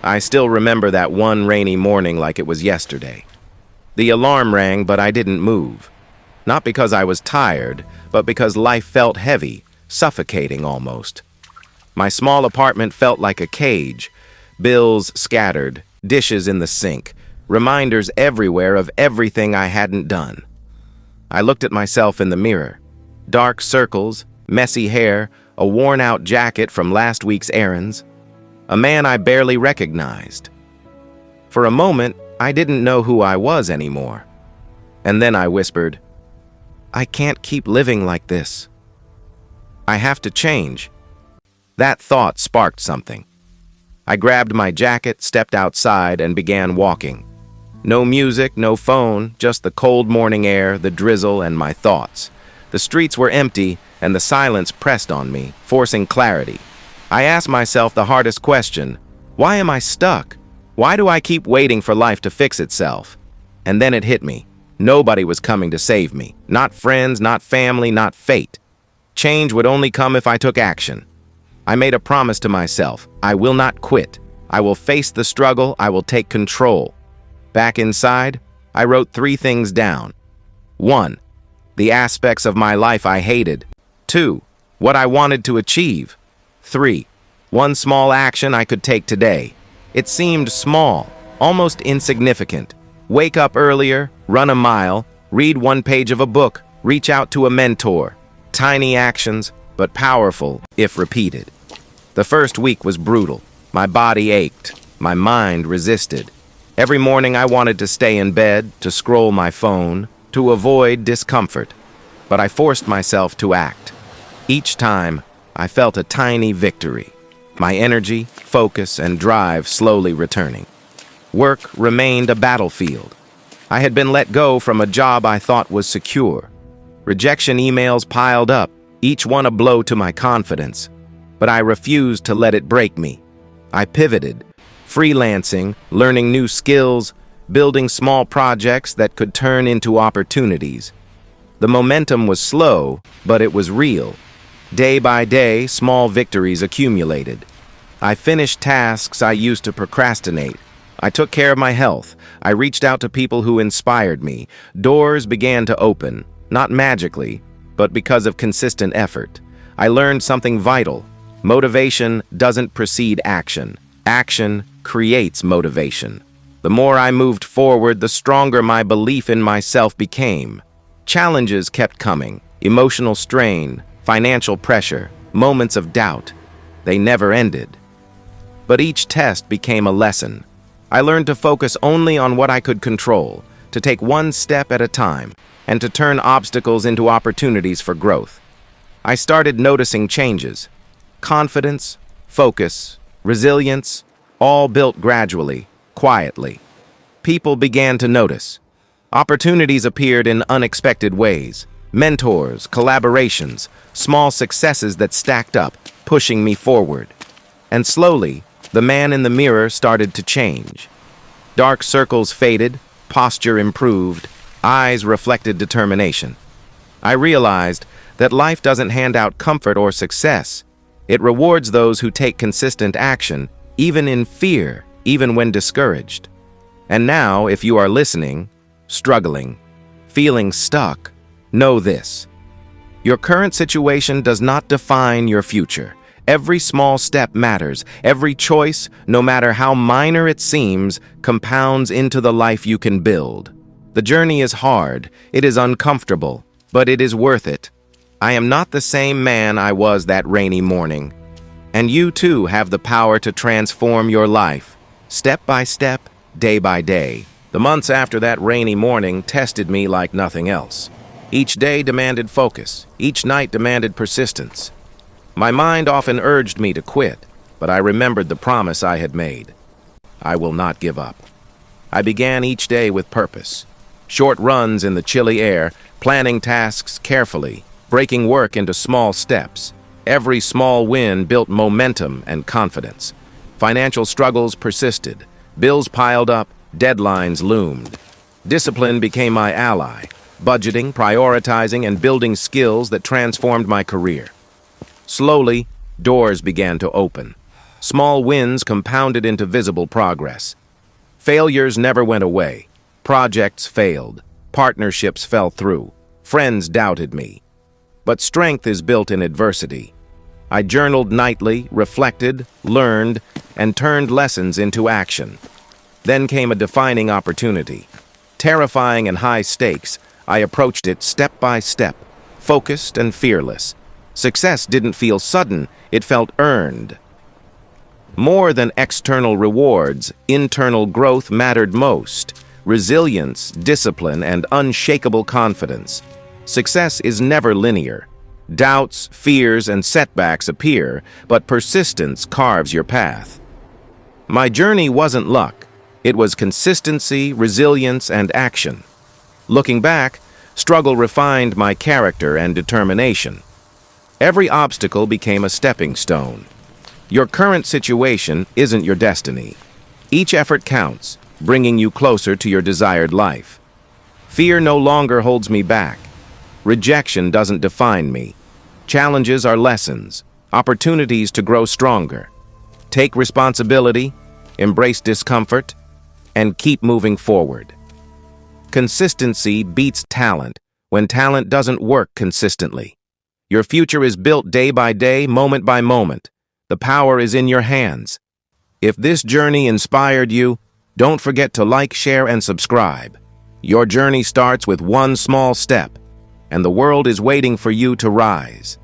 I still remember that one rainy morning like it was yesterday. The alarm rang, but I didn't move. Not because I was tired, but because life felt heavy, suffocating almost. My small apartment felt like a cage, bills scattered, dishes in the sink, reminders everywhere of everything I hadn't done. I looked at myself in the mirror. Dark circles, messy hair, a worn-out jacket from last week's errands. A man I barely recognized. For a moment, I didn't know who I was anymore. And then I whispered, I can't keep living like this. I have to change. That thought sparked something. I grabbed my jacket, stepped outside, and began walking. No music, no phone, just the cold morning air, the drizzle, and my thoughts. The streets were empty, and the silence pressed on me, forcing clarity. I asked myself the hardest question, why am I stuck? Why do I keep waiting for life to fix itself? And then it hit me. Nobody was coming to save me. Not friends, not family, not fate. Change would only come if I took action. I made a promise to myself. I will not quit. I will face the struggle. I will take control. Back inside, I wrote 3 things down. 1. The aspects of my life I hated. 2. What I wanted to achieve. 3. One small action I could take today. It seemed small, almost insignificant. Wake up earlier, run a mile, read 1 page of a book, reach out to a mentor. Tiny actions, but powerful if repeated. The first week was brutal. My body ached. My mind resisted. Every morning I wanted to stay in bed, to scroll my phone, to avoid discomfort. But I forced myself to act. Each time, I felt a tiny victory. My energy, focus, and drive slowly returning. Work remained a battlefield. I had been let go from a job I thought was secure. Rejection emails piled up, each one a blow to my confidence. But I refused to let it break me. I pivoted, freelancing, learning new skills, building small projects that could turn into opportunities. The momentum was slow, but it was real. Day by day, small victories accumulated. I finished tasks I used to procrastinate. I took care of my health. I reached out to people who inspired me. Doors began to open, not magically, but because of consistent effort. I learned something vital. Motivation doesn't precede action. Action creates motivation. The more I moved forward, the stronger my belief in myself became. Challenges kept coming. Emotional strain, financial pressure, moments of doubt. They never ended. But each test became a lesson. I learned to focus only on what I could control, to take 1 step at a time, and to turn obstacles into opportunities for growth. I started noticing changes. Confidence, focus, resilience, all built gradually, quietly. People began to notice. Opportunities appeared in unexpected ways. Mentors, collaborations, small successes that stacked up, pushing me forward. And slowly, the man in the mirror started to change. Dark circles faded, posture improved, eyes reflected determination. I realized that life doesn't hand out comfort or success. It rewards those who take consistent action, even in fear, even when discouraged. And now, if you are listening, struggling, feeling stuck, know this. Your current situation does not define your future. Every small step matters. Every choice, no matter how minor it seems, compounds into the life you can build. The journey is hard, it is uncomfortable, but it is worth it. I am not the same man I was that rainy morning. And you too have the power to transform your life, step by step, day by day. The months after that rainy morning tested me like nothing else. Each day demanded focus. Each night demanded persistence. My mind often urged me to quit, but I remembered the promise I had made. I will not give up. I began each day with purpose. Short runs in the chilly air, planning tasks carefully, breaking work into small steps. Every small win built momentum and confidence. Financial struggles persisted. Bills piled up, deadlines loomed. Discipline became my ally. Budgeting, prioritizing, and building skills that transformed my career. Slowly, doors began to open. Small wins compounded into visible progress. Failures never went away. Projects failed. Partnerships fell through. Friends doubted me. But strength is built in adversity. I journaled nightly, reflected, learned, and turned lessons into action. Then came a defining opportunity. Terrifying and high stakes, I approached it step by step, focused and fearless. Success didn't feel sudden, it felt earned. More than external rewards, internal growth mattered most. Resilience, discipline, and unshakable confidence. Success is never linear. Doubts, fears, and setbacks appear, but persistence carves your path. My journey wasn't luck. It was consistency, resilience, and action. Looking back, struggle refined my character and determination. Every obstacle became a stepping stone. Your current situation isn't your destiny. Each effort counts, bringing you closer to your desired life. Fear no longer holds me back. Rejection doesn't define me. Challenges are lessons, opportunities to grow stronger. Take responsibility, embrace discomfort, and keep moving forward. Consistency beats talent when talent doesn't work consistently. Your future is built day by day, moment by moment. The power is in your hands. If this journey inspired you, don't forget to like, share, and subscribe. Your journey starts with one small step, and the world is waiting for you to rise.